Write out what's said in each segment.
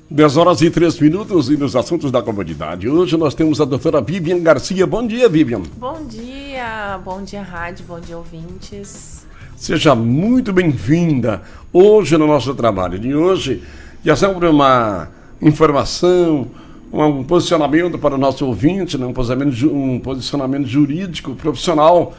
10 horas e 3 minutos e nos assuntos da comunidade. Hoje nós temos a doutora Vivian Garcia. Bom dia, Vivian. Bom dia rádio, bom dia ouvintes. Seja muito bem-vinda hoje no nosso trabalho de hoje. E é sempre uma informação, um posicionamento para o nosso ouvinte, né? um posicionamento jurídico, profissional.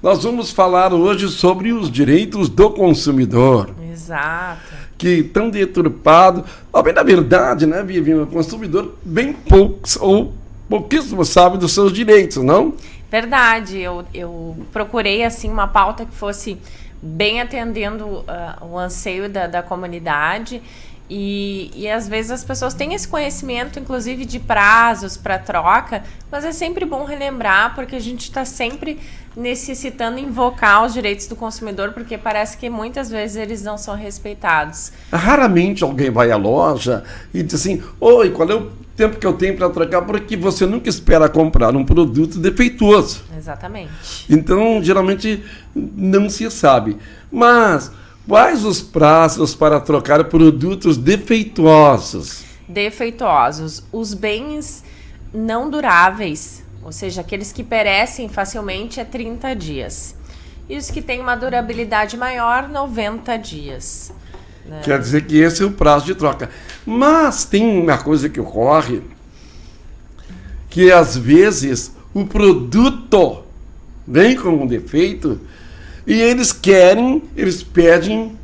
Nós vamos falar hoje sobre os direitos do consumidor. Exato. Que estão deturpados. Bem, na verdade, né, Vivian, o consumidor bem poucos ou pouquíssimo sabe dos seus direitos, não? Verdade. Eu procurei assim uma pauta que fosse bem atendendo o anseio da comunidade. E às vezes as pessoas têm esse conhecimento, inclusive de prazos para troca, mas é sempre bom relembrar, porque a gente está sempre necessitando invocar os direitos do consumidor, porque parece que muitas vezes eles não são respeitados. Raramente alguém vai à loja e diz assim: oi, qual é o tempo que eu tenho para trocar? Porque você nunca espera comprar um produto defeituoso. Exatamente. Então, geralmente, não se sabe. Mas quais os prazos para trocar produtos defeituosos? Defeituosos. Os bens não duráveis, ou seja, aqueles que perecem facilmente, é 30 dias. E os que têm uma durabilidade maior, 90 dias. Né? Quer dizer que esse é o prazo de troca. Mas tem uma coisa que ocorre, que às vezes o produto vem com um defeito e eles pedem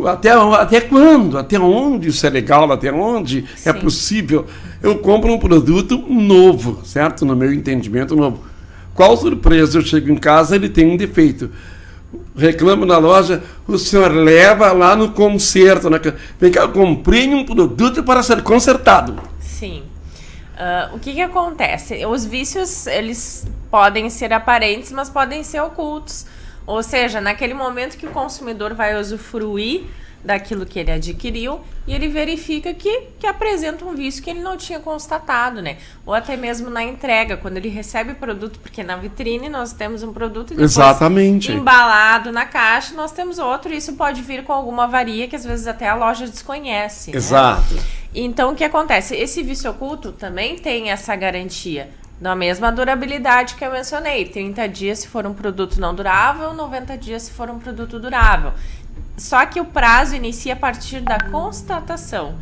até quando, até onde isso é legal, até onde Sim. é possível. Eu compro um produto novo, certo? No meu entendimento, novo. Qual surpresa? Eu chego em casa, ele tem um defeito. Reclamo na loja, o senhor leva lá no conserto. Vem cá, eu comprei um produto para ser consertado. Sim. O que acontece? Os vícios, eles podem ser aparentes, mas podem ser ocultos. Ou seja, naquele momento que o consumidor vai usufruir daquilo que ele adquiriu e ele verifica que apresenta um vício que ele não tinha constatado, né? Ou até mesmo na entrega, quando ele recebe o produto, porque na vitrine nós temos um produto e depois Exatamente. embalado na caixa nós temos outro, e isso pode vir com alguma avaria que às vezes até a loja desconhece. Exato. Né? Então, o que acontece? Esse vício oculto também tem essa garantia da mesma durabilidade que eu mencionei. 30 dias se for um produto não durável, 90 dias se for um produto durável. Só que o prazo inicia a partir da constatação.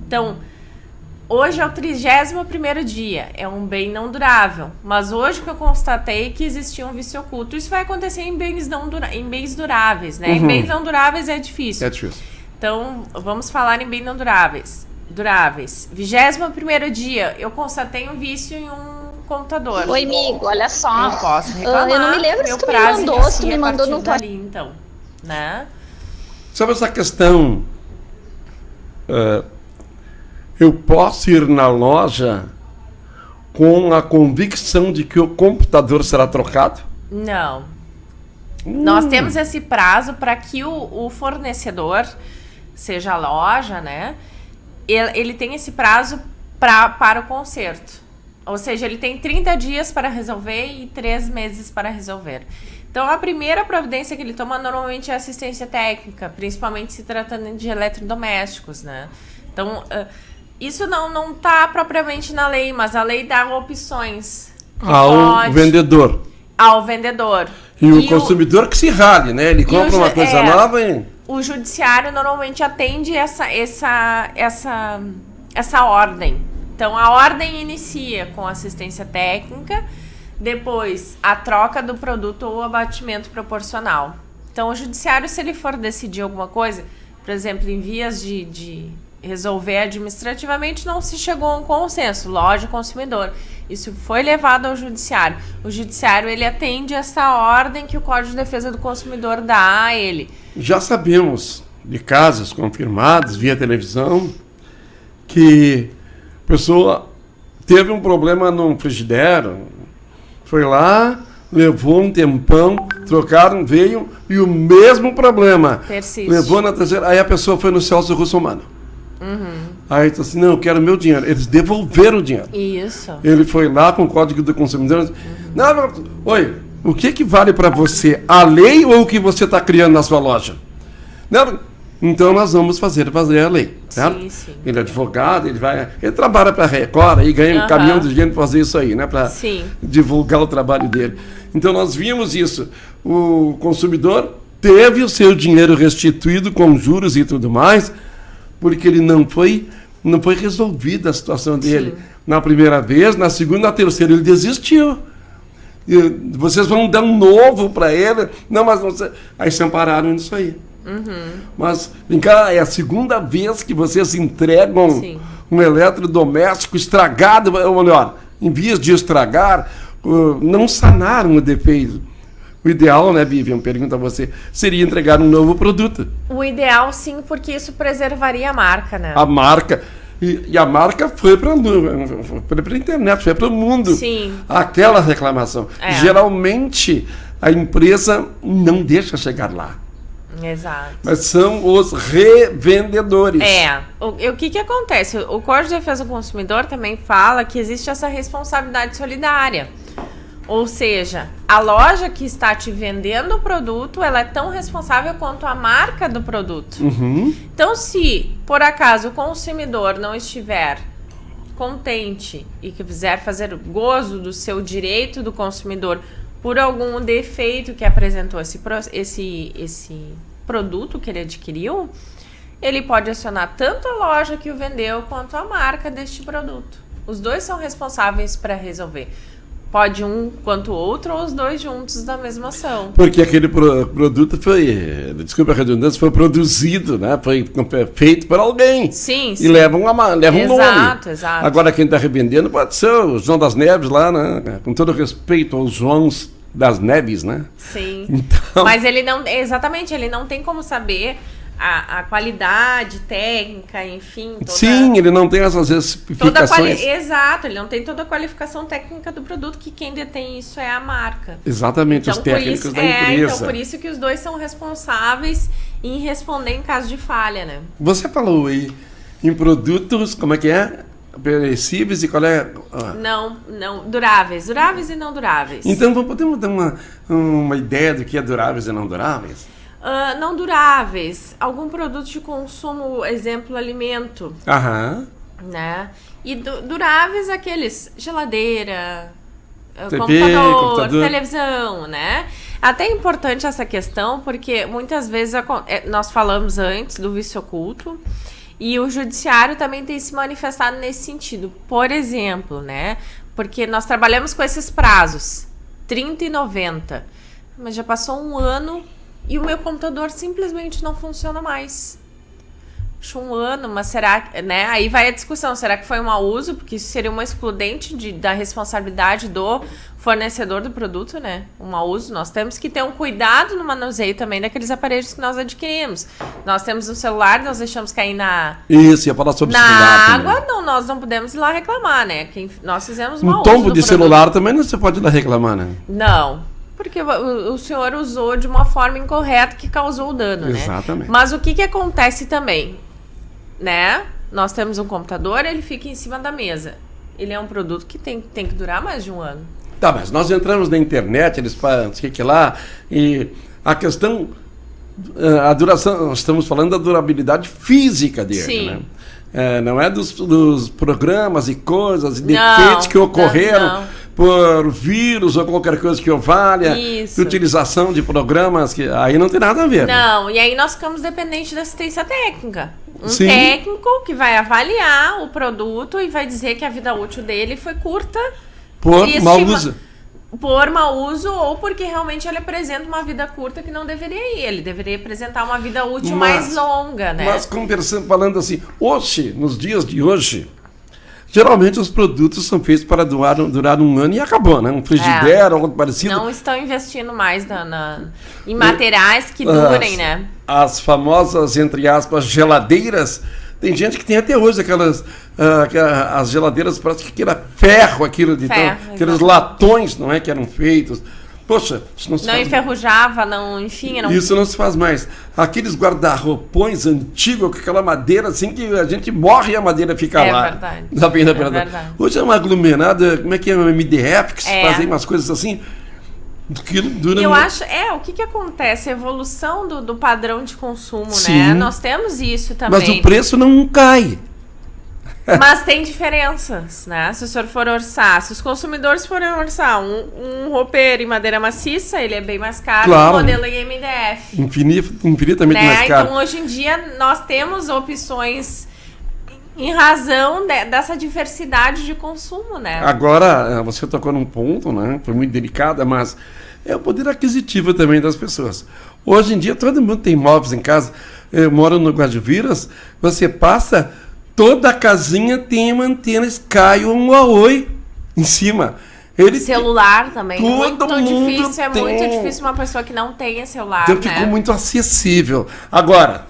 Então, hoje é o 31º dia, é um bem não durável. Mas hoje que eu constatei que existia um vício oculto. Isso vai acontecer em bens duráveis, né? Uhum. Em bens não duráveis é difícil. É difícil. Então, vamos falar em bens não duráveis. 21º dia, eu constatei um vício em um computador. Oi, amigo, olha só. Eu posso reclamar. Eu não me lembro se tu me mandou, se tu me mandou no tua... ali, então, né? Sobre essa questão, eu posso ir na loja com a convicção de que o computador será trocado? Não. Nós temos esse prazo para que o fornecedor, seja a loja, né? Ele tem esse prazo para o conserto. Ou seja, ele tem 30 dias para resolver e 3 meses para resolver. Então, a primeira providência que ele toma normalmente é assistência técnica, principalmente se tratando de eletrodomésticos, né? Então, isso não está propriamente na lei, mas a lei dá opções. Ao vendedor. Ao vendedor. E o consumidor que se rale, né? Ele compra uma coisa nova e... O judiciário normalmente atende essa ordem. Então, a ordem inicia com assistência técnica, depois a troca do produto ou abatimento proporcional. Então, o judiciário, se ele for decidir alguma coisa, por exemplo, em vias de resolver administrativamente, não se chegou a um consenso, loja e consumidor. Isso foi levado ao judiciário. O judiciário, ele atende essa ordem que o Código de Defesa do Consumidor dá a ele. Já sabemos de casos confirmados via televisão que a pessoa teve um problema num frigideiro, foi lá, levou um tempão, trocaram, veio e o mesmo problema. Persiste. Levou na terceira, aí a pessoa foi no Celso Russomano. Aí disse assim, não, eu quero meu dinheiro. Eles devolveram o dinheiro. Isso. Ele foi lá com o Código do Consumidor. Não, oi, o que vale para você? A lei ou o que você está criando na sua loja? Não, Então nós vamos fazer a lei, certo? Sim, sim. Ele é advogado, ele trabalha para a Record e ganha um caminhão de dinheiro para fazer isso aí, né? Para divulgar o trabalho dele. Então nós vimos isso. O consumidor teve o seu dinheiro restituído com juros e tudo mais, porque ele não foi resolvida a situação dele. Sim. Na primeira vez, na segunda, na terceira, ele desistiu. E vocês vão dar um novo para ele. Não, mas você... Aí se ampararam nisso aí. Mas, vem cá, é a segunda vez que vocês entregam um eletrodoméstico estragado, ou melhor, em vias de estragar, não sanaram o defeito. O ideal, né, Vivian, pergunta a você, seria entregar um novo produto. O ideal, sim, porque isso preservaria a marca, né? A marca. E a marca foi para a internet, foi para o mundo. Sim. Aquela reclamação. Geralmente, a empresa não deixa chegar lá. Exato. Mas são os revendedores. O que acontece? O Código de Defesa do Consumidor também fala que existe essa responsabilidade solidária. Ou seja, a loja que está te vendendo o produto, ela é tão responsável quanto a marca do produto. Então, se, por acaso, o consumidor não estiver contente e quiser fazer gozo do seu direito do consumidor por algum defeito que apresentou esse produto que ele adquiriu, ele pode acionar tanto a loja que o vendeu quanto a marca deste produto. Os dois são responsáveis para resolver. Pode um quanto o outro ou os dois juntos da mesma ação. Porque aquele produto foi, desculpa a redundância, foi produzido, né? Foi feito por alguém. Sim. E leva um nome. Exato. Agora quem está revendendo pode ser o João das Neves lá, né? Com todo respeito aos Joãos das Neves, né? Sim. Então... Mas ele não, exatamente, ele não tem como saber a qualidade técnica, enfim. Sim, ele não tem essas especificações. Exato, ele não tem toda a qualificação técnica do produto, que quem detém isso é a marca. Exatamente, então, os técnicos da empresa. Então, por isso que os dois são responsáveis em responder em caso de falha, né? Você falou aí em produtos, como é que é? Perecíveis e qual é? Não, duráveis e não duráveis. Então, podemos dar uma ideia do que é duráveis e não duráveis? Não duráveis, algum produto de consumo, exemplo, alimento. Né? E duráveis, aqueles, geladeira, computador, televisão, né? Até é importante essa questão, porque muitas vezes nós falamos antes do vício oculto, e o judiciário também tem se manifestado nesse sentido. Por exemplo, né? Porque nós trabalhamos com esses prazos, 30 e 90, mas já passou um ano e o meu computador simplesmente não funciona mais. Acho um ano, mas será que, né? Aí vai a discussão, será que foi um mau uso? Porque isso seria uma excludente da responsabilidade do fornecedor do produto, né? Um mau uso. Nós temos que ter um cuidado no manuseio também daqueles aparelhos que nós adquirimos. Nós temos um celular, nós deixamos cair Isso, ia falar sobre celular água, também. Não, nós não podemos ir lá reclamar, né? Nós fizemos mau uso. Um tombo de celular também não você pode ir lá reclamar, né? Não. Porque o senhor usou de uma forma incorreta que causou o dano, né? Exatamente. Mas o que acontece também, né? Nós temos um computador, ele fica em cima da mesa. Ele é um produto que tem que durar mais de um ano. Tá, mas nós entramos na internet, eles falam, que lá, e a questão, a duração, nós estamos falando da durabilidade física dele, Sim. né? Não é dos programas e coisas, e defeitos que ocorreram por vírus ou qualquer coisa que o valha, utilização de programas, que aí não tem nada a ver. Não, né? E aí nós ficamos dependentes da assistência técnica. Técnico que vai avaliar o produto e vai dizer que a vida útil dele foi curta. Por mau uso. Por mau uso ou porque realmente ele apresenta uma vida curta que não deveria ir. Ele deveria apresentar uma vida útil mais longa, né? Mas falando assim, hoje, nos dias de hoje, geralmente os produtos são feitos para durar um ano e acabou, né? Um frigideiro, algo parecido. Não estão investindo mais em materiais que durem, né? As famosas, entre aspas, geladeiras. Tem gente que tem até hoje as geladeiras, parece que era ferro, aqueles latões, não é, que eram feitos. Poxa, isso não se faz. Enferrujava, não, enfim. Isso não se faz mais. Aqueles guarda-roupões antigos, com aquela madeira, assim, que a gente morre e a madeira fica lá. Verdade. Verdade. Hoje é uma aglomerada, como é que é, uma MDF, que se fazem umas coisas assim. Aquilo dura E eu muito. acho, o que acontece? A evolução do padrão de consumo, Sim. né? Nós temos isso também. Mas o preço não cai. Mas tem diferenças, né? Se o senhor for orçar, se os consumidores forem orçar um roupeiro em madeira maciça, ele é bem mais caro Claro. que o modelo em MDF. Infinitamente mais caro. Então, hoje em dia, nós temos opções em razão dessa diversidade de consumo, né? Agora, você tocou num ponto, né? Foi muito delicada, mas é o poder aquisitivo também das pessoas. Hoje em dia, todo mundo tem móveis em casa. Eu moro no Guajuviras, você passa, toda a casinha tem uma antena Sky ou um Huawei em cima. Celular também. Todo Muito mundo difícil. É tem. muito difícil uma pessoa que não tenha celular, Então né? ficou muito acessível. Agora,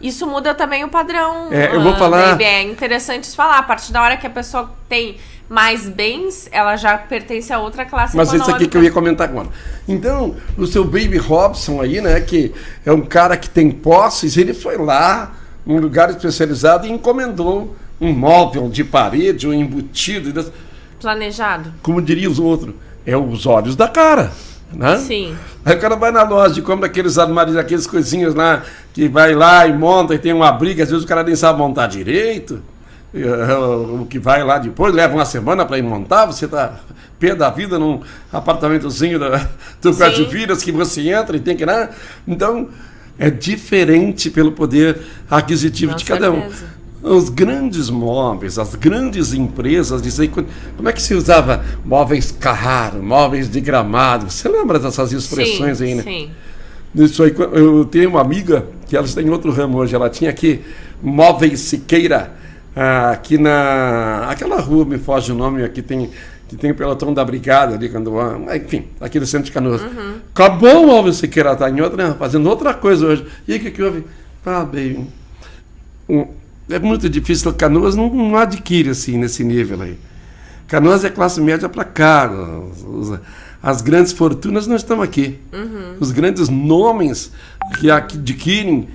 Isso muda também o padrão. Eu vou falar. Baby. É interessante isso falar. A partir da hora que a pessoa tem mais bens, ela já pertence a outra classe Mas econômica. isso aqui que eu ia comentar agora. Então, o seu Baby Robson aí, né, que é um cara que tem posses, ele foi lá num lugar especializado e encomendou um móvel de parede, um embutido, Planejado. como diriam os outros, é os olhos da cara, né? Sim. Aí o cara vai na loja e compra aqueles armários, aqueles coisinhas lá, que vai lá e monta e tem uma briga, às vezes o cara nem sabe montar direito. O que vai lá depois, leva uma semana para ir montar, você tá pé da vida num apartamentozinho do Guajuviras que você entra e tem que ir lá. Então, é diferente pelo poder aquisitivo de cada um. Os grandes móveis, as grandes empresas, como é que se usava móveis Carraro, móveis de gramado? Você lembra dessas expressões aí, né? Sim. Isso aí, eu tenho uma amiga que ela está em outro ramo hoje, ela tinha aqui Móveis Siqueira, aqui aquela rua, me foge o nome, aqui que tem o pelotão da brigada ali, enfim, aqui no centro de Canoas. Acabou o Móveis Siqueira, está em outra, fazendo outra coisa hoje. E o que houve? Bem, é muito difícil, Canoas não adquire assim, nesse nível aí. Canoas é classe média para cá, as grandes fortunas não estão aqui. Os grandes nomes que adquirem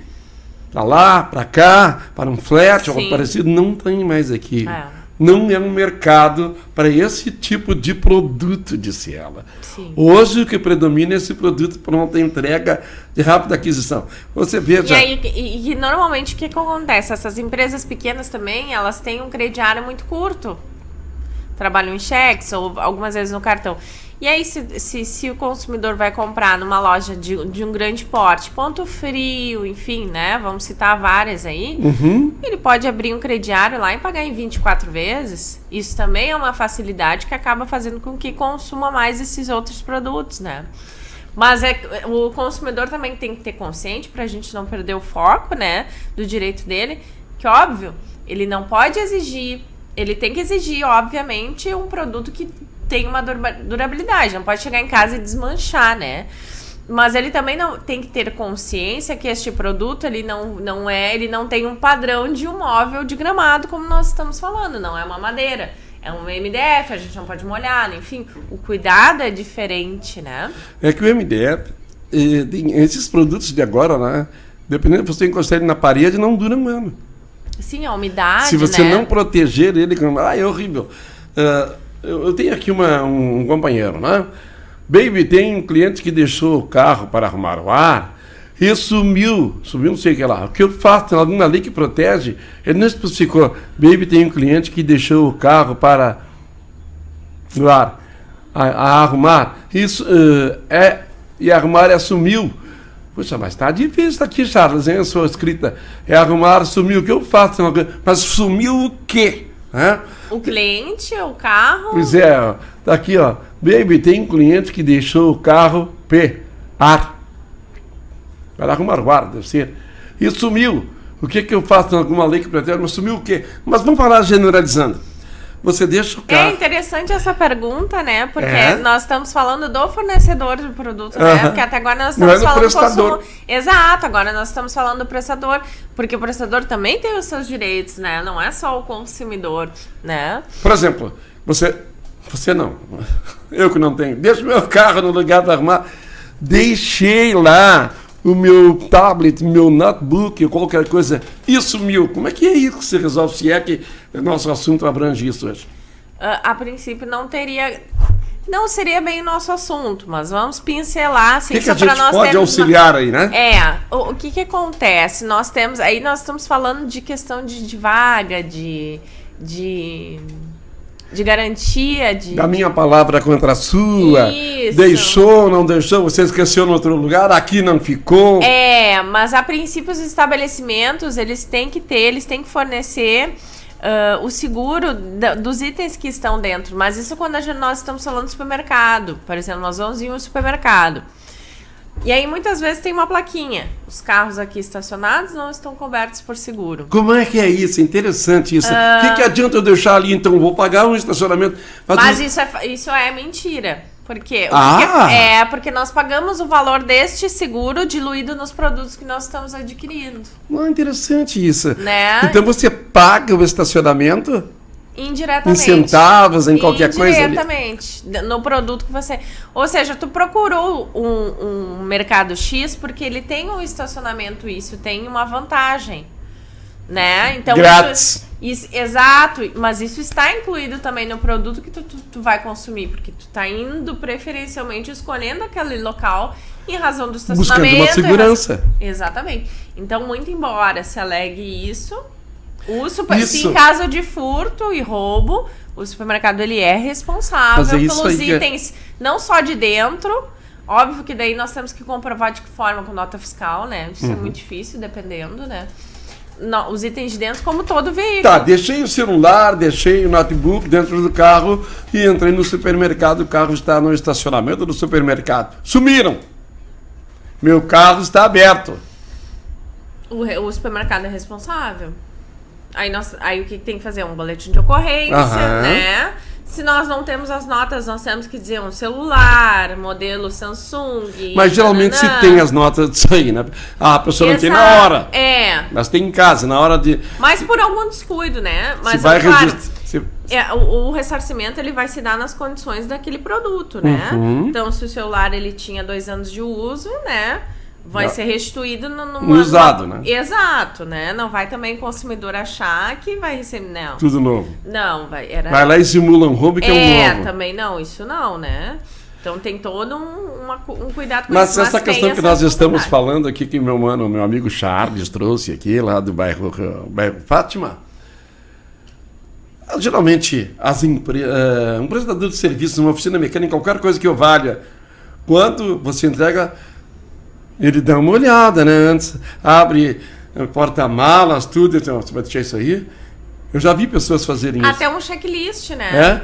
para lá, para cá, para um flat ou algo parecido, não tem mais aqui. Não é um mercado para esse tipo de produto, disse ela. Sim. Hoje o que predomina é esse produto pronta entrega de rápida aquisição. Você veja... E normalmente o que acontece? Essas empresas pequenas também, elas têm um crediário muito curto. Trabalham em cheques ou algumas vezes no cartão. E aí, se o consumidor vai comprar numa loja de um grande porte, Ponto Frio, enfim, né? Vamos citar várias aí. Ele pode abrir um crediário lá e pagar em 24 vezes. Isso também é uma facilidade que acaba fazendo com que consuma mais esses outros produtos, né? Mas o consumidor também tem que ter consciente, para a gente não perder o foco, né? Do direito dele, que óbvio, ele não pode exigir... Ele tem que exigir, obviamente, um produto que tem uma durabilidade. Não pode chegar em casa e desmanchar, né? Mas ele também tem que ter consciência que este produto ele não tem um padrão de um móvel de gramado, como nós estamos falando. Não é uma madeira. É um MDF, a gente não pode molhar, enfim. O cuidado é diferente, né? É que o MDF, esses produtos de agora, né? Dependendo de você encostar ele na parede, não dura um ano. Sim, a umidade, se você né? não proteger ele, é horrível. Eu tenho aqui um companheiro, né? Baby, tem um cliente que deixou o carro para arrumar o ar e sumiu não sei o que lá. O que eu faço? Tem alguma lei que protege? Ele não especificou. Baby, tem um cliente que deixou o carro para o ar a arrumar. Isso e arrumar sumiu. Puxa, mas tá difícil aqui, Charles, hein? A sua escrita é arrumar, sumiu. O que eu faço? Mas sumiu o quê? O cliente, o carro... Pois é, tá aqui, ó. Baby, tem um cliente que deixou o carro ar. Para arrumar o ar, deve ser. E sumiu. O que eu faço? Tem alguma lei que protege? Mas sumiu o quê? Mas vamos falar generalizando. Você deixa o carro... É interessante essa pergunta, né? Porque nós estamos falando do fornecedor do produto, né? Porque até agora nós estamos falando do prestador. Exato, agora nós estamos falando do prestador. Porque o prestador também tem os seus direitos, né? Não é só o consumidor, né? Por exemplo, você não. Eu que não tenho. Deixa o meu carro no lugar para arrumar. Deixei lá o meu tablet, meu notebook, qualquer coisa, e sumiu. Como é que é isso que se resolve, se é que o nosso assunto abrange isso hoje? a princípio não seria bem o nosso assunto, mas vamos pincelar assim, O que a gente pode auxiliar aí, né? O que acontece? Nós estamos falando de questão de vaga, de garantia, da minha palavra contra a sua. Isso. Deixou, não deixou, você esqueceu no outro lugar, aqui não ficou. Mas a princípio os estabelecimentos, eles têm que fornecer o seguro dos itens que estão dentro. Mas isso quando nós estamos falando do supermercado. Por exemplo, nós vamos em um supermercado. E aí muitas vezes tem uma plaquinha. Os carros aqui estacionados não estão cobertos por seguro. Como é que é isso? Interessante isso. O que adianta eu deixar ali, então? Vou pagar um estacionamento. Mas isso é mentira. Porque nós pagamos o valor deste seguro diluído nos produtos que nós estamos adquirindo. Interessante isso. Né? Então você paga o estacionamento? Indiretamente. Em centavos, em qualquer coisa? Indiretamente. No produto que você... Ou seja, tu procurou um mercado X porque ele tem um estacionamento, isso tem uma vantagem. Né? Então, grátis. Exato, mas isso está incluído também no produto que tu vai consumir, porque tu tá indo preferencialmente escolhendo aquele local em razão do estacionamento. Buscando uma segurança. Exatamente. Então, muito embora se alegue isso, se em caso de furto e roubo, o supermercado ele é responsável pelos itens, não só de dentro. Óbvio que daí nós temos que comprovar de que forma, com nota fiscal, né? Isso é muito difícil, dependendo, né? Não, os itens de dentro, como todo veículo. Tá, deixei o celular, deixei o notebook dentro do carro e entrei no supermercado. O carro está no estacionamento do supermercado. Sumiram! Meu carro está aberto. O supermercado é responsável. Aí o que tem que fazer? Um boletim de ocorrência, né? Se nós não temos as notas, nós temos que dizer um celular, modelo Samsung. Mas geralmente se tem as notas disso aí, né? A pessoa não tem na hora. Mas tem em casa, na hora de... Mas por algum descuido, né? Mas se vai registrar. O ressarcimento ele vai se dar nas condições daquele produto, né? Então, se o celular ele tinha 2 anos de uso, né? Vai ser restituído no usado, né? Exato, né? Não vai também o consumidor achar que vai receber... Não. Tudo novo. Não, vai lá e simula um roubo que é um novo. Também não, isso não, né? Então tem todo um cuidado com isso. Mas essa questão que nós estamos falando aqui, que meu amigo Charles trouxe aqui, lá do bairro Fátima, geralmente um prestador de serviço, uma oficina mecânica, qualquer coisa que eu valha, quando você entrega... Ele dá uma olhada, né? Antes, abre porta-malas, tudo. Então, você vai deixar isso aí? Eu já vi pessoas fazerem isso. Até um checklist, né?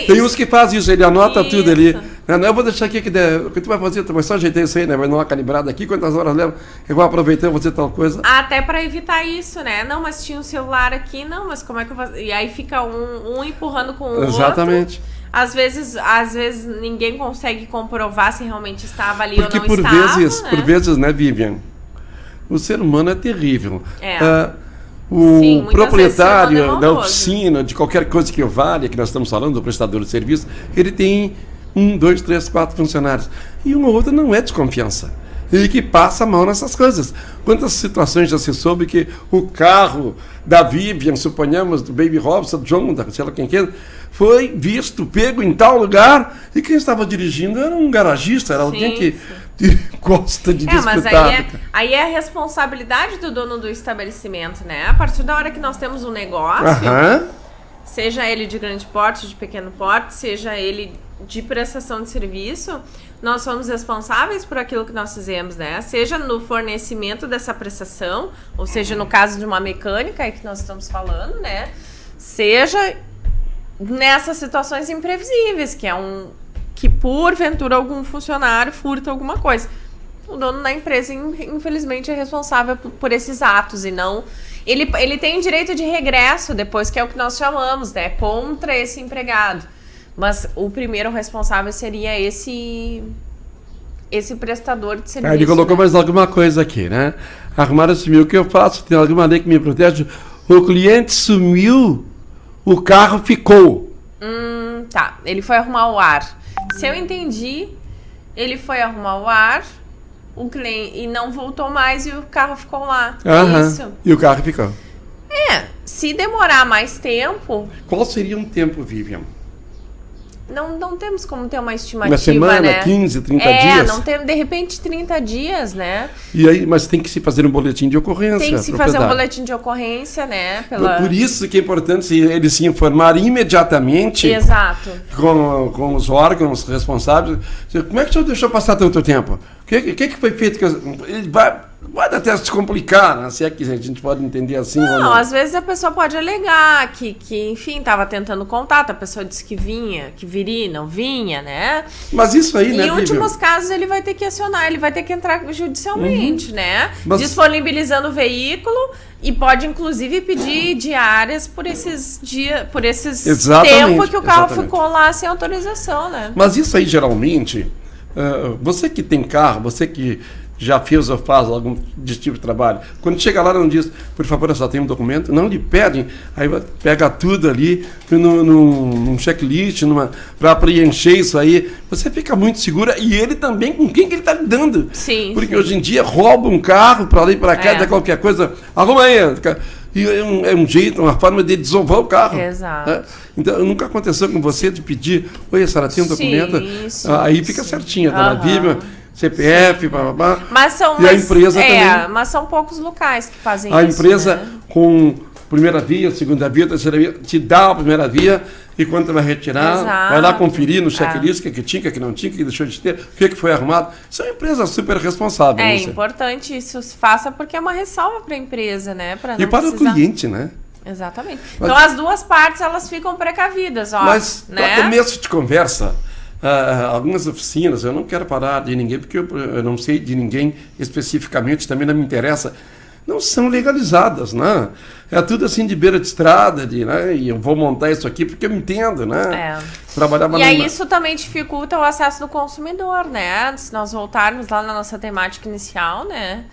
Tem uns que fazem isso, ele anota tudo ali. Não, eu vou deixar aqui, o que tu vai fazer? Mas só ajeitei isso aí, né? Vai dar uma calibrada aqui, quantas horas leva? Eu vou aproveitar e vou fazer tal coisa. Até para evitar isso, né? Não, mas tinha um celular aqui, não, mas como é que eu faço? E aí fica um empurrando com o outro. Exatamente. Às vezes ninguém consegue comprovar se realmente estava ali ou não por estava. Por vezes, né, Vivian? O ser humano é terrível. Sim, proprietário da oficina, de qualquer coisa que eu valha, que nós estamos falando, do prestador de serviço, ele tem 1, 2, 3, 4 funcionários. E um ou outro não é desconfiança. E que passa mal nessas coisas. Quantas situações já se soube que o carro da Vivian, suponhamos, do Baby Robson, do John, sei lá quem que é, foi visto, pego em tal lugar, e quem estava dirigindo era um garagista, era alguém que gosta de disputar. Mas aí é a responsabilidade do dono do estabelecimento, né? A partir da hora que nós temos um negócio, seja ele de grande porte, de pequeno porte, seja ele de prestação de serviço, nós somos responsáveis por aquilo que nós fizemos, né? Seja no fornecimento dessa prestação, ou seja, no caso de uma mecânica aí que nós estamos falando, né? Seja nessas situações imprevisíveis, que porventura algum funcionário furta alguma coisa. O dono da empresa, infelizmente, é responsável por esses atos e não... Ele tem o direito de regresso depois, que é o que nós chamamos, né? Contra esse empregado. Mas o primeiro responsável seria esse prestador de serviço. Ele colocou mais alguma coisa aqui, né? Arrumaram sumiu. O que eu faço? Tem alguma lei que me protege? O cliente sumiu, o carro ficou. Tá. Ele foi arrumar o ar. Se eu entendi, ele foi arrumar o ar, o cliente, e não voltou mais e o carro ficou lá. Isso. E o carro ficou. Se demorar mais tempo... Qual seria um tempo, Vivian? Não temos como ter uma estimativa, Uma semana, né? 15, 30 dias? Não tem, de repente, 30 dias, né? E aí, mas tem que se fazer um boletim de ocorrência. Tem que se fazer um boletim de ocorrência, né? Por isso que é importante ele se informar imediatamente. Exato. Com os órgãos responsáveis. Como é que o senhor deixou passar tanto tempo? O que foi feito? Ele pode até se complicar, né? Se é que a gente pode entender assim ou não. Às vezes a pessoa pode alegar que enfim, estava tentando contato, a pessoa disse que vinha, que viria, não vinha, né? Mas isso aí, né, em últimos casos, ele vai ter que acionar, ele vai ter que entrar judicialmente, né? Mas... disponibilizando o veículo e pode, inclusive, pedir diárias por esses dias, por esses tempo que o carro ficou lá sem autorização, né? Mas isso aí, geralmente, você que tem carro, você que já fez ou faz algum tipo de trabalho, quando chega lá não diz, por favor, eu só tenho um documento, não lhe pedem, aí pega tudo ali num checklist, para preencher isso aí, você fica muito segura, e ele também com quem que ele está lidando. Sim. Porque hoje em dia rouba um carro para ali e para cá, dá qualquer coisa, arruma aí. E é um jeito, uma forma de desovar o carro. Exato. Né? Então, nunca aconteceu com você de pedir, oi, a senhora tem um documento? Aí fica certinho, tá na Bíblia, CPF, blá. E a empresa também. Mas são poucos locais que fazem isso. A empresa, né? com primeira via, segunda via, terceira via, te dá a primeira via, e quando você vai retirar, vai lá conferir no checklist o que tinha, o que não tinha, o que deixou de ter, o que foi arrumado. Isso é uma empresa super responsável. É importante isso se faça, porque é uma ressalva para a empresa, né? E para o cliente, né? Exatamente. Então as duas partes, elas ficam precavidas, ó. Mas, né? para começo de conversa, algumas oficinas, eu não quero parar de ninguém, porque eu não sei de ninguém especificamente, também não me interessa, não são legalizadas, né? É tudo assim de beira de estrada, né? E eu vou montar isso aqui porque eu entendo, né? Trabalhava e aí isso também dificulta o acesso do consumidor, né? Se nós voltarmos lá na nossa temática inicial, né?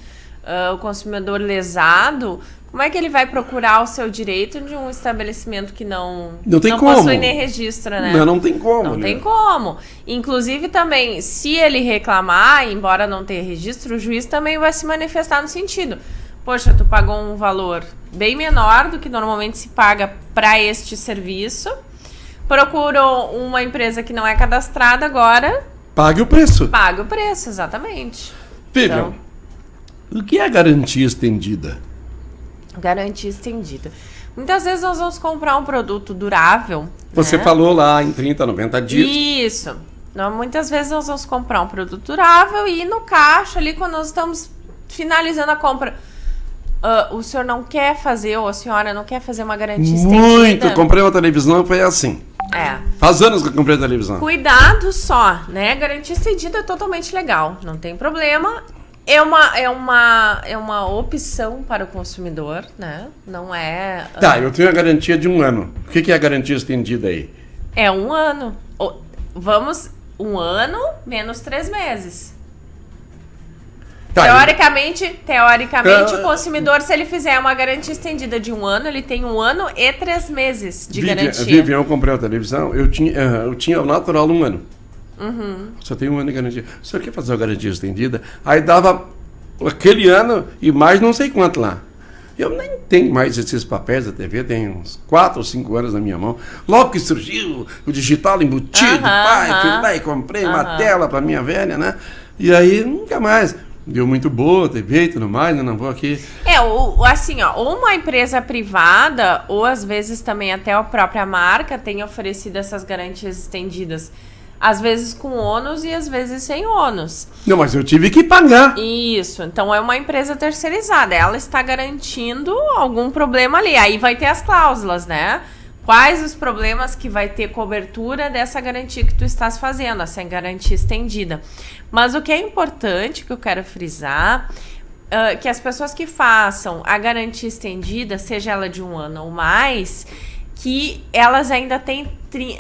O consumidor lesado, como é que ele vai procurar o seu direito de um estabelecimento que não possui nem registro, né? Não tem como. Não tem como. Inclusive também, se ele reclamar, embora não tenha registro, o juiz também vai se manifestar no sentido: poxa, tu pagou um valor bem menor do que normalmente se paga para este serviço, procurou uma empresa que não é cadastrada agora... Pague o preço. Pague o preço, exatamente. Vivian, o que é garantia estendida? Garantia estendida. Muitas vezes nós vamos comprar um produto durável. Você falou lá em 30, 90 dias. Isso. Muitas vezes nós vamos comprar um produto durável e no caixa ali, quando nós estamos finalizando a compra, o senhor não quer fazer, ou a senhora não quer fazer uma garantia estendida? Muito. Comprei uma televisão, foi assim. Faz anos que eu comprei a televisão. Cuidado só, né? Garantia estendida é totalmente legal, não tem problema. É uma opção para o consumidor, né? Não é... eu tenho a garantia de 1 ano. O que é a garantia estendida aí? É 1 ano. Vamos, 1 ano menos 3 meses. Teoricamente, o consumidor, se ele fizer uma garantia estendida de 1 ano, ele tem 1 ano e 3 meses de garantia. Vivian, eu comprei uma televisão, eu tinha o natural 1 ano. Só tem 1 ano de garantia. O senhor quer fazer uma garantia estendida? Aí dava aquele ano e mais não sei quanto lá. Eu nem tenho mais esses papéis da TV, tem uns 4 ou 5 anos na minha mão. Logo que surgiu o digital embutido, fui lá e comprei uma tela para minha velha, né? E aí nunca mais. Deu muito boa, TV e tudo mais, não vou aqui... assim, ou uma empresa privada, ou às vezes também até a própria marca tem oferecido essas garantias estendidas. Às vezes com ônus e às vezes sem ônus. Não, mas eu tive que pagar. Isso, então é uma empresa terceirizada, ela está garantindo algum problema ali. Aí vai ter as cláusulas, né? Quais os problemas que vai ter cobertura dessa garantia que tu estás fazendo, essa garantia estendida. Mas o que é importante, que eu quero frisar, que as pessoas que façam a garantia estendida, seja ela de 1 ano ou mais, que elas ainda têm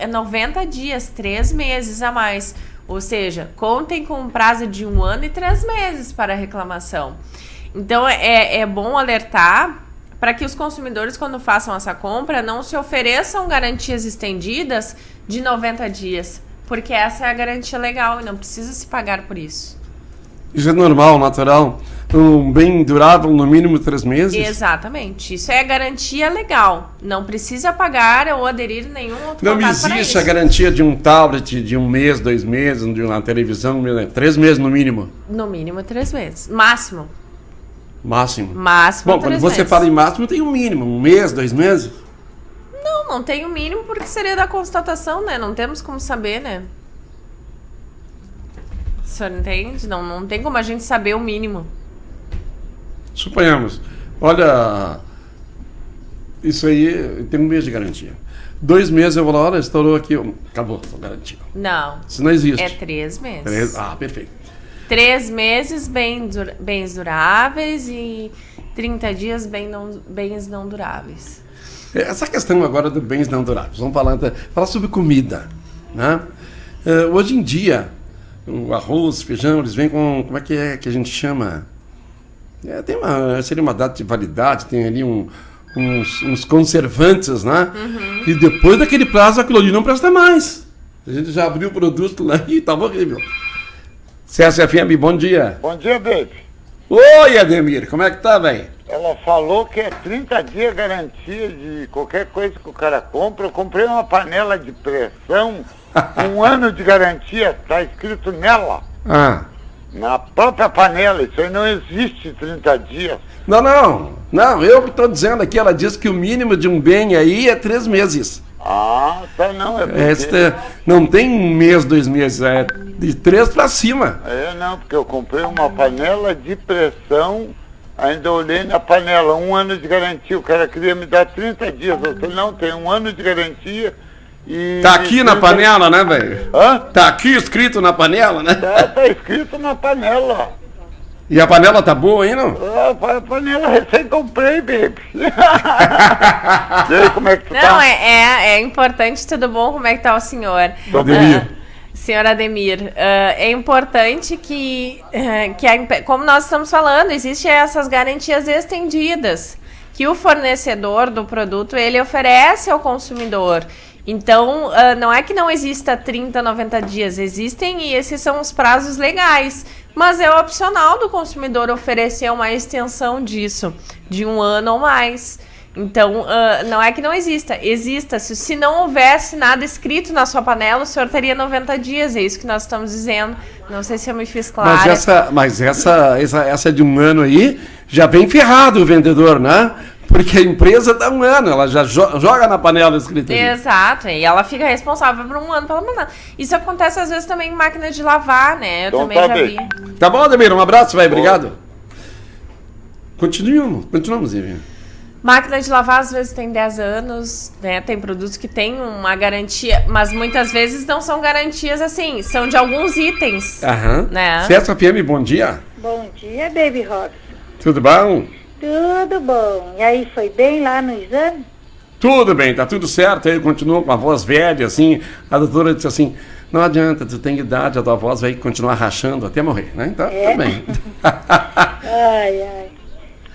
90 dias, 3 meses a mais. Ou seja, contem com um prazo de 1 ano e 3 meses para a reclamação. Então, é bom alertar para que os consumidores, quando façam essa compra, não se ofereçam garantias estendidas de 90 dias. Porque essa é a garantia legal e não precisa se pagar por isso. Isso é normal, natural. Um bem durável, no mínimo 3 meses? Exatamente. Isso é garantia legal. Não precisa pagar ou aderir nenhum outro Não contrato para existe isso. a garantia de um tablet de 1 mês, 2 meses, de uma televisão, 3 meses no mínimo? No mínimo 3 meses. Máximo. Máximo. Máximo Bom, quando 3 você meses. fala em máximo, tem um mínimo. 1 mês, 2 meses? Não tem o mínimo porque seria da constatação, né? Não temos como saber, né? O senhor entende? Não tem como a gente saber o mínimo. Suponhamos. Olha, isso aí tem 1 mês de garantia. 2 meses eu vou lá, olha, estourou aqui. Acabou, estou garantido. Não. Isso não existe. É 3 meses. Perfeito. 3 meses bens duráveis e 30 dias bens não duráveis. Essa questão agora dos bens não duráveis, vamos falar sobre comida, né? Hoje em dia, o arroz, feijão, eles vêm com, como é que a gente chama? Seria uma data de validade, tem ali uns conservantes, né? Uhum. E depois daquele prazo, aquilo ali não presta mais. A gente já abriu o produto lá e estava horrível. CSFM, bom dia. Bom dia, baby. Oi, Ademir, como é que tá, velho? Ela falou que é 30 dias garantia de qualquer coisa que o cara compra. Eu comprei uma panela de pressão, 1 ano de garantia, tá escrito nela. Na própria panela, isso aí não existe 30 dias. Não, eu que estou dizendo aqui, ela diz que o mínimo de um bem aí é 3 meses. Tá não, é porque... Não tem 1 mês, 2 meses, é de 3 para cima. Não, porque eu comprei uma panela de pressão, ainda olhei na panela, 1 ano de garantia, o cara queria me dar 30 dias, eu falei, não, tem 1 ano de garantia e... Tá aqui na panela, né, velho? Hã? Tá aqui escrito na panela, né? Tá escrito na panela. E a panela tá boa aí, não? A panela recém comprei, baby. E aí, como é que tu tá? Não, é importante, tudo bom? Como é que tá o senhor? Ademir. Senhor Ademir, é importante que como nós estamos falando, existem essas garantias estendidas que o fornecedor do produto, ele oferece ao consumidor. Então, não é que não exista 30, 90 dias, existem e esses são os prazos legais. Mas é opcional do consumidor oferecer uma extensão disso, de 1 ano ou mais. Então, não é que não exista. Exista. Se não houvesse nada escrito na sua panela, o senhor teria 90 dias. É isso que nós estamos dizendo. Não sei se eu me fiz clara. Mas essa de 1 ano aí, já vem ferrado o vendedor, né? Porque a empresa dá 1 ano, ela já joga na panela escrita ali. Exato, e ela fica responsável por 1 ano pela panela. Isso acontece às vezes também em máquina de lavar, né? Eu Então também tá já bem. vi. Tá bom, Ademir, um abraço, vai, obrigado. Continuamos, Ivy. Máquina de lavar às vezes tem 10 anos, né? Tem produtos que têm uma garantia, mas muitas vezes não são garantias assim, são de alguns itens. Né? CSFM, bom dia. Bom dia, Baby Robson. Tudo bom? Tudo bom. E aí, foi bem lá no exame? Tudo bem, tá tudo certo. Ele continua com a voz velha, assim. A doutora disse assim, não adianta, tu tem idade, a tua voz vai continuar rachando até morrer, né? Então, tudo bem. Ai.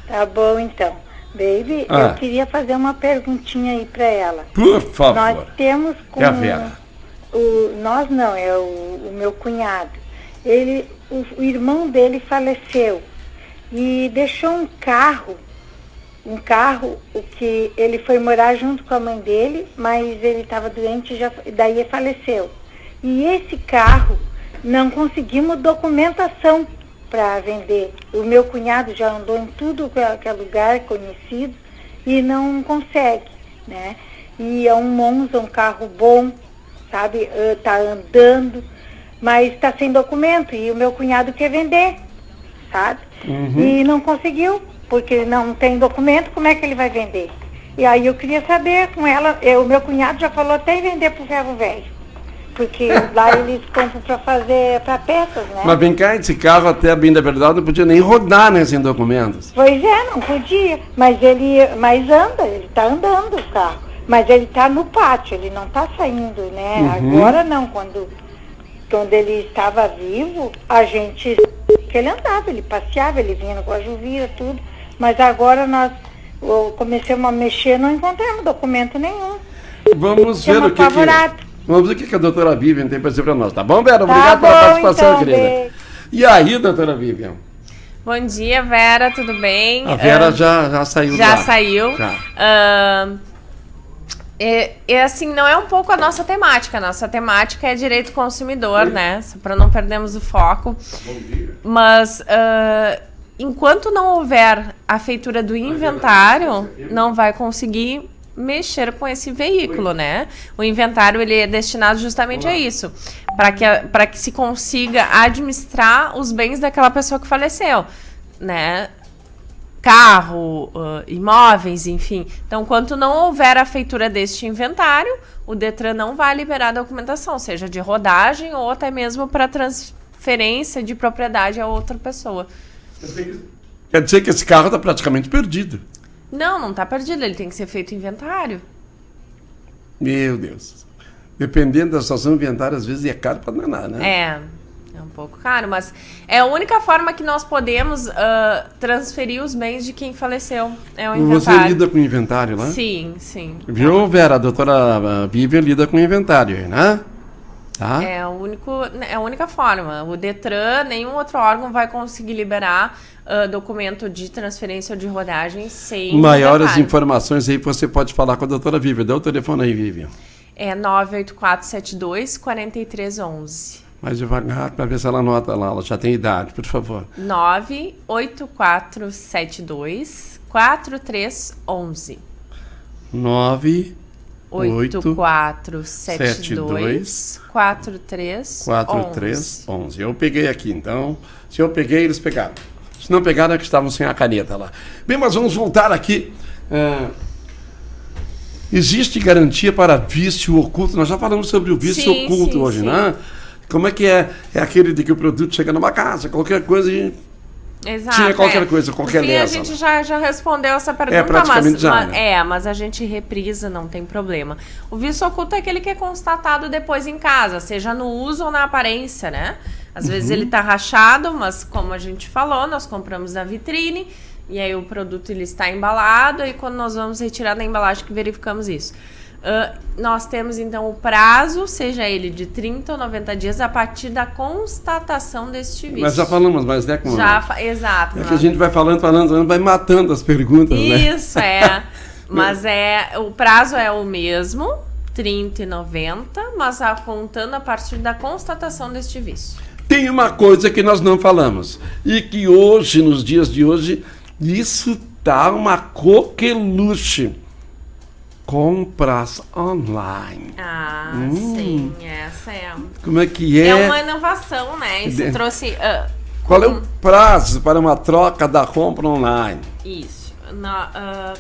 Tá bom, então. Baby, eu queria fazer uma perguntinha aí pra ela. Por favor. Nós temos com... É a Vera. Nós não, é o meu cunhado. O irmão dele faleceu. E deixou um carro, o que ele foi morar junto com a mãe dele, mas ele estava doente e daí faleceu. E esse carro, não conseguimos documentação para vender. O meu cunhado já andou em tudo que é lugar conhecido e não consegue, né? E é um Monza, um carro bom, sabe? Tá andando, mas está sem documento e o meu cunhado quer vender, sabe? E não conseguiu, porque não tem documento, como é que ele vai vender? E aí eu queria saber com ela, o meu cunhado já falou até em vender pro ferro velho, porque lá eles compram para peças, né? Mas vem cá, esse carro até bem da verdade não podia nem rodar, né, sem documentos. Pois é, não podia, mas anda, ele tá andando o carro, mas ele tá no pátio, ele não tá saindo, né? Agora não, quando ele estava vivo, a gente... que ele andava, ele passeava, ele vinha no Guajuvira, tudo. Mas agora nós começamos a mexer, não encontramos documento nenhum. Vamos ver o que a doutora Vivian tem para dizer para nós. Tá bom, Vera? Tá Obrigado bom, pela participação, então, querida. beijo. E aí, doutora Vivian? Bom dia, Vera, tudo bem? A Vera já saiu Já lá. saiu. Já. Assim, não é um pouco a nossa temática. A nossa temática é direito do consumidor, né? Para não perdermos o foco. Mas enquanto não houver a feitura do inventário, não vai conseguir mexer com esse veículo, né? O inventário ele é destinado justamente a isso, para que se consiga administrar os bens daquela pessoa que faleceu, né? Carro, imóveis, enfim. Então, enquanto não houver a feitura deste inventário, o Detran não vai liberar a documentação, seja de rodagem ou até mesmo para transferência de propriedade a outra pessoa. Quer dizer que esse carro está praticamente perdido. Não está perdido, ele tem que ser feito inventário. Meu Deus. Dependendo da situação, inventário às vezes é caro para danar, né? É um pouco caro, mas é a única forma que nós podemos transferir os bens de quem faleceu. É o inventário. Você lida com inventário lá? Sim. Viu, Vera? A doutora Vivian lida com inventário, né? Tá? É a única forma. O Detran, nenhum outro órgão vai conseguir liberar documento de transferência ou de rodagem sem Maiores inventário. informações aí você pode falar com a doutora Vivian. Dá o telefone aí, Vivian. É 98472-4311. Mais devagar para ver se ela anota lá. Ela já tem idade, por favor. 98472-4311. 98472-4311. Eu peguei aqui, então. Se eu peguei, eles pegaram. Se não pegaram, é que estavam sem a caneta lá. Bem, mas vamos voltar aqui. Existe garantia para vício oculto? Nós já falamos sobre o vício oculto hoje, né? Como é que é? É aquele de que o produto chega numa casa, qualquer coisa e... Exato, tinha qualquer coisa, qualquer dessa. A gente já respondeu essa pergunta, praticamente mas a gente reprisa, não tem problema. O vício oculto é aquele que é constatado depois em casa, seja no uso ou na aparência, né? Às vezes ele tá rachado, mas como a gente falou, nós compramos na vitrine, e aí o produto ele está embalado, e quando nós vamos retirar da embalagem que verificamos isso. Nós temos então o prazo, seja ele de 30 ou 90 dias, a partir da constatação deste vício. Nós já falamos, mas né? Exato. É que a gente vai falando, vai matando as perguntas, Isso, né? Mas o prazo é o mesmo, 30 e 90, mas contando a partir da constatação deste vício. Tem uma coisa que nós não falamos, e que hoje, nos dias de hoje, isso tá uma coqueluche. Compras online. Sim, essa é. Como é que é? É uma inovação, né? Isso trouxe. Qual é o prazo para uma troca da compra online? Isso.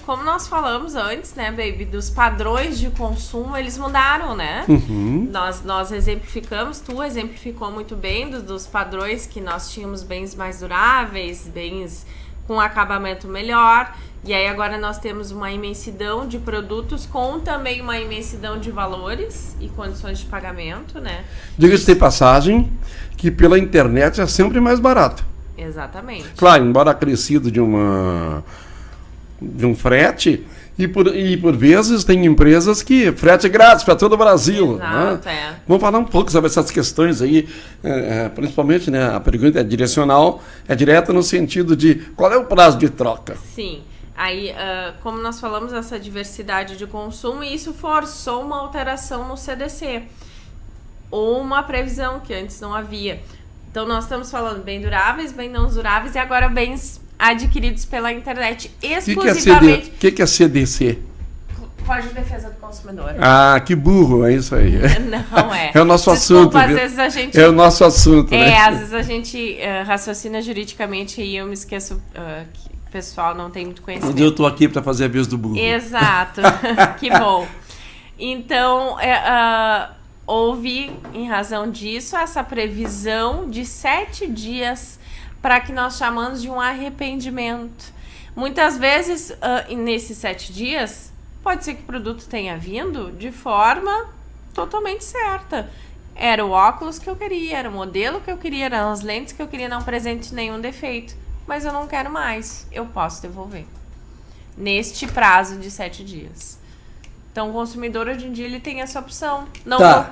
Como nós falamos antes, né, baby, dos padrões de consumo, eles mudaram, né? Nós exemplificamos, tu exemplificou muito bem dos padrões que nós tínhamos bens mais duráveis, bens com acabamento melhor. E aí agora nós temos uma imensidão de produtos com também uma imensidão de valores e condições de pagamento, né? Diga-se de passagem que pela internet é sempre mais barato. Exatamente. Claro, embora acrescido de um frete, e por vezes tem empresas que frete grátis para todo o Brasil. Exato, né? Vamos falar um pouco sobre essas questões aí, principalmente, né, a pergunta é direcional, é direta no sentido de qual é o prazo de troca? Sim. Aí, como nós falamos, essa diversidade de consumo, e isso forçou uma alteração no CDC, ou uma previsão que antes não havia. Então, nós estamos falando bem duráveis, bem não duráveis, e agora bens adquiridos pela internet exclusivamente. O que é CDC? Código de Defesa do Consumidor. Ah, que burro, é isso aí. Não é. É o nosso Desculpa, assunto. Às vezes a gente... É o nosso assunto, né? Às vezes a gente raciocina juridicamente e eu me esqueço que o pessoal não tem muito conhecimento. Eu estou aqui para fazer a vez do burro. Exato. Que bom. Então, houve, em razão disso, essa previsão de 7 dias para que nós chamamos de um arrependimento. Muitas vezes, nesses 7 dias, pode ser que o produto tenha vindo de forma totalmente certa. Era o óculos que eu queria, era o modelo que eu queria, eram as lentes que eu queria, não apresente nenhum defeito. Mas eu não quero mais, eu posso devolver. Neste prazo de 7 dias. Então, o consumidor, hoje em dia, ele tem essa opção. Não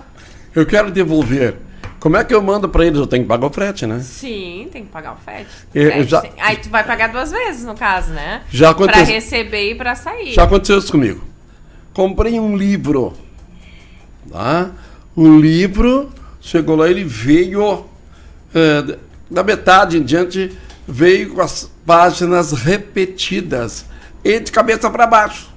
eu quero devolver. Como é que eu mando para eles? Eu tenho que pagar o frete, né? Sim, tem que pagar o frete. Aí tu vai pagar 2 vezes, no caso, né? Já aconteceu. Para receber e para sair. Já aconteceu isso comigo. Comprei um livro. Tá? O livro, chegou lá, ele veio, da metade em diante, veio com as páginas repetidas e de cabeça para baixo.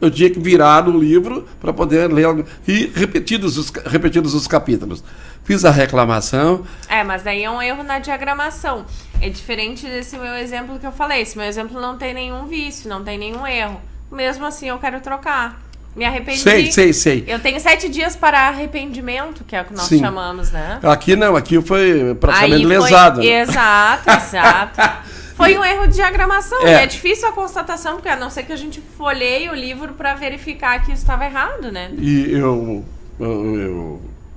Eu tinha que virar o livro para poder ler e repetidos os capítulos. Fiz a reclamação. Mas daí é um erro na diagramação. É diferente desse meu exemplo que eu falei. Esse meu exemplo não tem nenhum vício, não tem nenhum erro. Mesmo assim, eu quero trocar. Me arrependi. Sei. Eu tenho 7 dias para arrependimento, que é o que nós chamamos, né? Aqui não, aqui foi praticamente lesado. Né? Exato. Foi um erro de diagramação. É difícil a constatação, porque a não ser que a gente folheie o livro para verificar que isso estava errado, né? E eu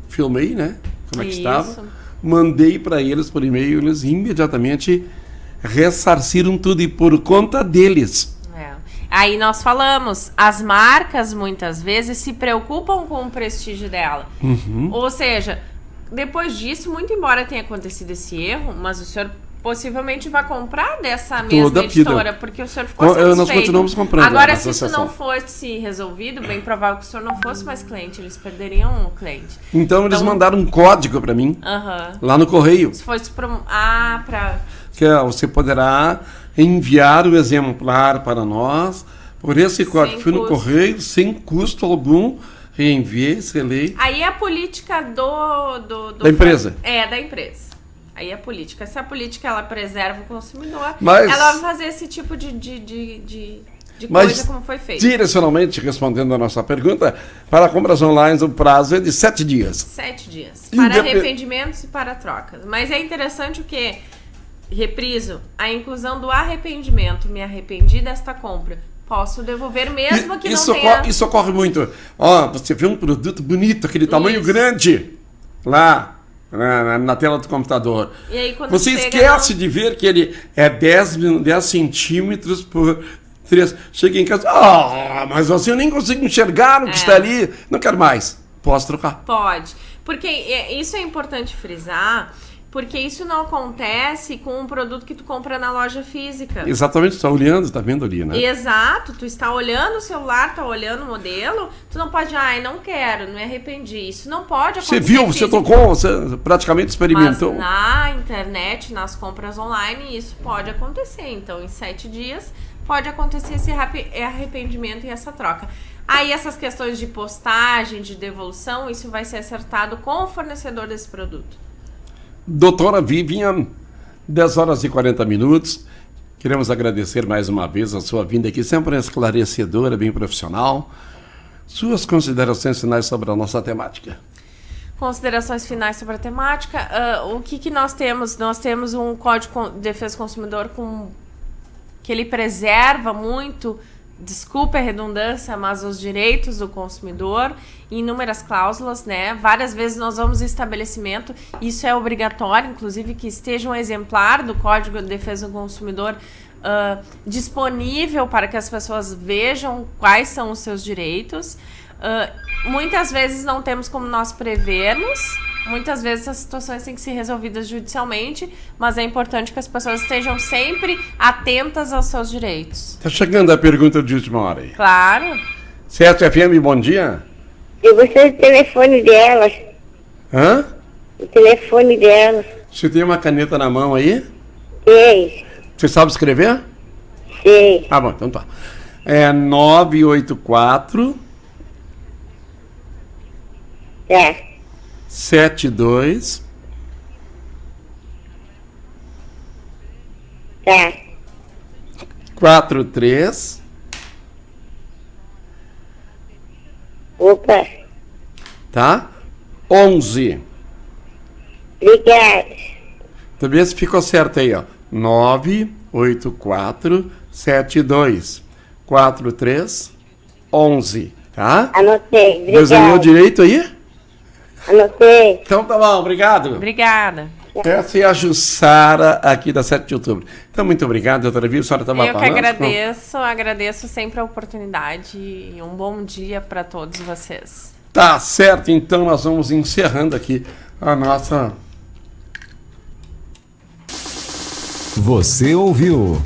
filmei, né? Como é que estava. Mandei para eles por e-mail, eles imediatamente ressarciram tudo e por conta deles. Aí nós falamos, as marcas muitas vezes se preocupam com o prestígio dela. Ou seja, depois disso, muito embora tenha acontecido esse erro, mas o senhor possivelmente vai comprar dessa mesma editora, porque o senhor ficou satisfeito. Nós continuamos comprando. Agora, se isso não fosse resolvido, bem provável que o senhor não fosse mais cliente, eles perderiam o cliente. Então eles mandaram um código para mim, lá no correio. Se fosse que você poderá enviar o exemplar para nós por esse código. Fui no correio, sem custo algum, reenviei, selei. Aí é a política da empresa. Da empresa. Aí é a política. Se a política ela preserva o consumidor, ela vai fazer esse tipo de coisa como foi feito. Direcionalmente, respondendo a nossa pergunta, para compras online o prazo é de 7 dias. 7 dias. Para arrependimentos e para trocas. Mas é interessante o quê? Repriso, a inclusão do arrependimento. Me arrependi desta compra. Posso devolver mesmo que não tenha... Isso ocorre muito. Você vê um produto bonito, aquele tamanho grande, lá na tela do computador. E aí, quando você esquece de ver que ele é 10 centímetros por 3. Chega em casa, mas assim eu nem consigo enxergar o que está ali. Não quero mais. Posso trocar? Pode. Porque isso é importante frisar... Porque isso não acontece com um produto que tu compra na loja física. Exatamente, tu está olhando, está vendo ali, né? Exato, tu está olhando o celular, está olhando o modelo, tu não pode, não quero, não me arrependi. Isso não pode acontecer. Você viu, você tocou, você praticamente experimentou. Mas na internet, nas compras online, isso pode acontecer. Então, em 7 dias, pode acontecer esse arrependimento e essa troca. Aí, essas questões de postagem, de devolução, isso vai ser acertado com o fornecedor desse produto. Doutora Vivian, 10 horas e 40 minutos. Queremos agradecer mais uma vez a sua vinda aqui, sempre esclarecedora, bem profissional. Suas considerações finais sobre a nossa temática. Considerações finais sobre a temática. O que nós temos? Nós temos um Código de Defesa do Consumidor que ele preserva muito, desculpe a redundância, mas os direitos do consumidor, inúmeras cláusulas, né? Várias vezes nós vamos em estabelecimento, isso é obrigatório, inclusive que esteja um exemplar do Código de Defesa do Consumidor disponível para que as pessoas vejam quais são os seus direitos. Muitas vezes não temos como nós prevermos, muitas vezes as situações têm que ser resolvidas judicialmente, mas é importante que as pessoas estejam sempre atentas aos seus direitos. Está chegando a pergunta de última hora aí. Claro. Certo, FM, bom dia. Eu gostaria do telefone delas. Hã? O telefone delas. Você tem uma caneta na mão aí? Tem. Você sabe escrever? Sei. Ah, bom, então tá. É 984... Tá. 72... Tá. 43... Opa. Tá? 11. Obrigada. Também se ficou certo aí, ó. 984 72 43 11, tá? Anotei. Obrigada. Desenhou direito aí? Anotei. Então tá bom, obrigado. Obrigada. Essa é a Jussara aqui da 7 de outubro. Então, muito obrigado, doutora Vivi. A senhora estava falando. Eu que agradeço sempre a oportunidade e um bom dia para todos vocês. Tá certo, então nós vamos encerrando aqui a nossa... Você ouviu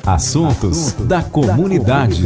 Assuntos da Comunidade.